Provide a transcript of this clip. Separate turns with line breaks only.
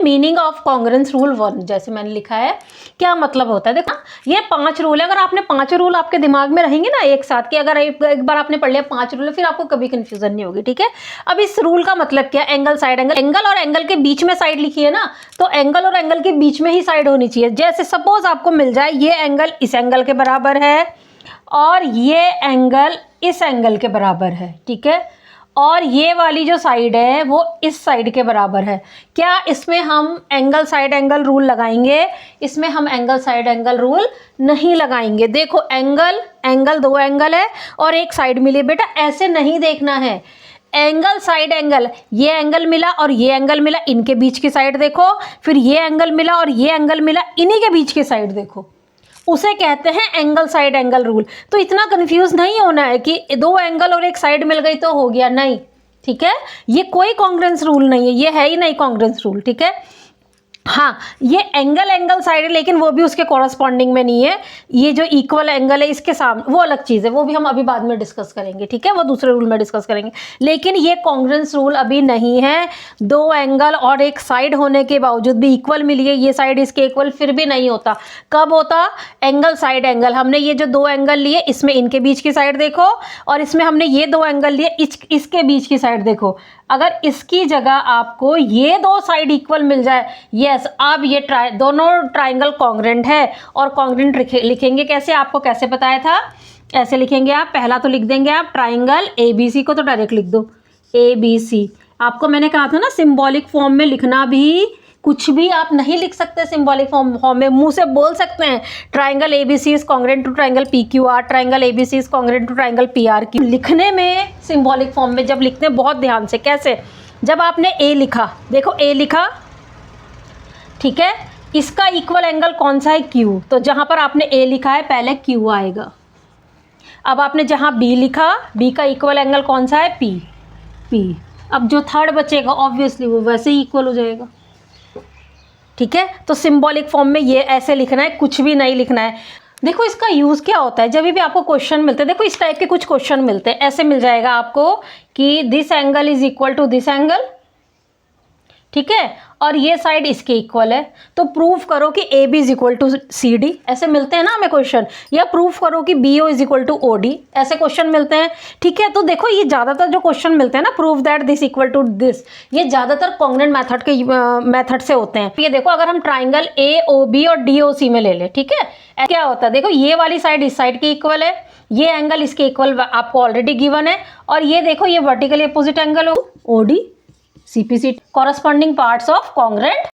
Meaning of congruence rule 1 जैसे मैंने लिखा है, क्या मतलब होता है। देखो ये 5 रूल है, अगर आपने 5 रूल आपके दिमाग में रहेंगे ना एक साथ, कि अगर एक बार आपने पढ़ लिया 5 रूल, फिर आपको कभी कंफ्यूजन नहीं होगी, ठीक है। अब इस रूल का मतलब क्या, एंगल साइड एंगल, एंगल और एंगल के बीच में साइड लिखी है ना, तो एंगल और एंगल के बीच में ही साइड होनी चाहिए। जैसे सपोज आपको मिल जाए ये एंगल इस एंगल के बराबर है और ये एंगल इस एंगल के बराबर है, ठीक है, और ये वाली जो साइड है वो इस साइड के बराबर है, क्या इसमें हम एंगल साइड एंगल रूल लगाएंगे? इसमें हम एंगल साइड एंगल रूल नहीं लगाएंगे। देखो एंगल एंगल, 2 एंगल है और एक साइड मिली, बेटा ऐसे नहीं देखना है। एंगल साइड एंगल, ये एंगल मिला और ये एंगल मिला, इनके बीच की साइड देखो, फिर ये एंगल मिला और ये एंगल मिला, इन्हीं के बीच की साइड देखो, उसे कहते हैं एंगल साइड एंगल रूल। तो इतना कंफ्यूज नहीं होना है कि 2 एंगल और एक साइड मिल गई तो हो गया, नहीं, ठीक है। ये कोई कॉन्ग्रेंस रूल नहीं है, ये है ही नहीं कॉन्ग्रेंस रूल, ठीक है। हाँ, ये एंगल एंगल साइड है, लेकिन वो भी उसके कॉरस्पॉन्डिंग में नहीं है। ये जो इक्वल एंगल है इसके सामने, वो अलग चीज़ है, वो भी हम अभी बाद में डिस्कस करेंगे, ठीक है, वो दूसरे रूल में डिस्कस करेंगे। लेकिन ये कॉन्ग्रेंस रूल अभी नहीं है। 2 एंगल और एक साइड होने के बावजूद भी इक्वल मिली है, ये साइड इसके इक्वल, फिर भी नहीं होता। कब होता? Angle side angle. हमने ये जो 2 एंगल लिए, इसमें इनके बीच की साइड देखो, और इसमें हमने ये 2 एंगल लिए, इसके बीच की साइड देखो। अगर इसकी जगह आपको ये 2 साइड इक्वल मिल जाए, यस, अब ये दोनों ट्राइंगल कॉन्ग्रेंट है। और कॉन्ग्रेंट लिखेंगे कैसे, आपको कैसे बताया था? ऐसे लिखेंगे आप, पहला तो लिख देंगे आप ट्राइंगल ABC को, तो डायरेक्ट लिख दो ABC। आपको मैंने कहा था ना सिंबॉलिक फॉर्म में लिखना, भी कुछ भी आप नहीं लिख सकते सिंबॉलिक फॉर्म में, मुंह से बोल सकते हैं triangle ABC is congruent to triangle PQR, triangle ABC is congruent to triangle PRQ। लिखने में सिंबॉलिक फॉर्म में जब लिखते हैं बहुत ध्यान से, कैसे, जब आपने A लिखा, देखो A लिखा, ठीक है, इसका इक्वल एंगल कौन सा है? Q, तो जहां पर आपने A लिखा है पहले Q आएगा। अब आपने जहां B लिखा, B का इक्वल एंगल कौन सा है? P। अब जो थर्ड बचेगा ऑब्वियसली वो वैसे ही इक्वल हो जाएगा, ठीक है। तो सिंबॉलिक फॉर्म में ये ऐसे लिखना है, कुछ भी नहीं लिखना है। देखो इसका यूज़ क्या होता है, जब भी आपको क्वेश्चन मिलते हैं, देखो इस टाइप के कुछ क्वेश्चन मिलते हैं, ऐसे मिल जाएगा आपको कि this angle is equal to this angle, ठीक है, और ये साइड इसके इक्वल है, तो प्रूफ करो कि AB is equal to CD, ऐसे मिलते हैं ना हमें क्वेश्चन, या प्रूफ करो कि BO is equal to OD, ऐसे क्वेश्चन मिलते हैं, ठीक है। तो देखो ये ज़्यादातर जो क्वेश्चन मिलते हैं ना, proof that this equal to this, ये ज़्यादातर कॉन्ग्रेंट मेथड के मेथड से होते हैं। ये देखो अगर हम ट्राइंगल AOB और DOC में ले लें, ठीक है, क्या होता है, देखो ये वाली साइड इस साइड के इक्वल है, ये एंगल इसके इक्वल आपको ऑलरेडी गिवन है, और ये देखो ये वर्टिकली अपोजिट एंगल हो OD CPC, corresponding parts of congruent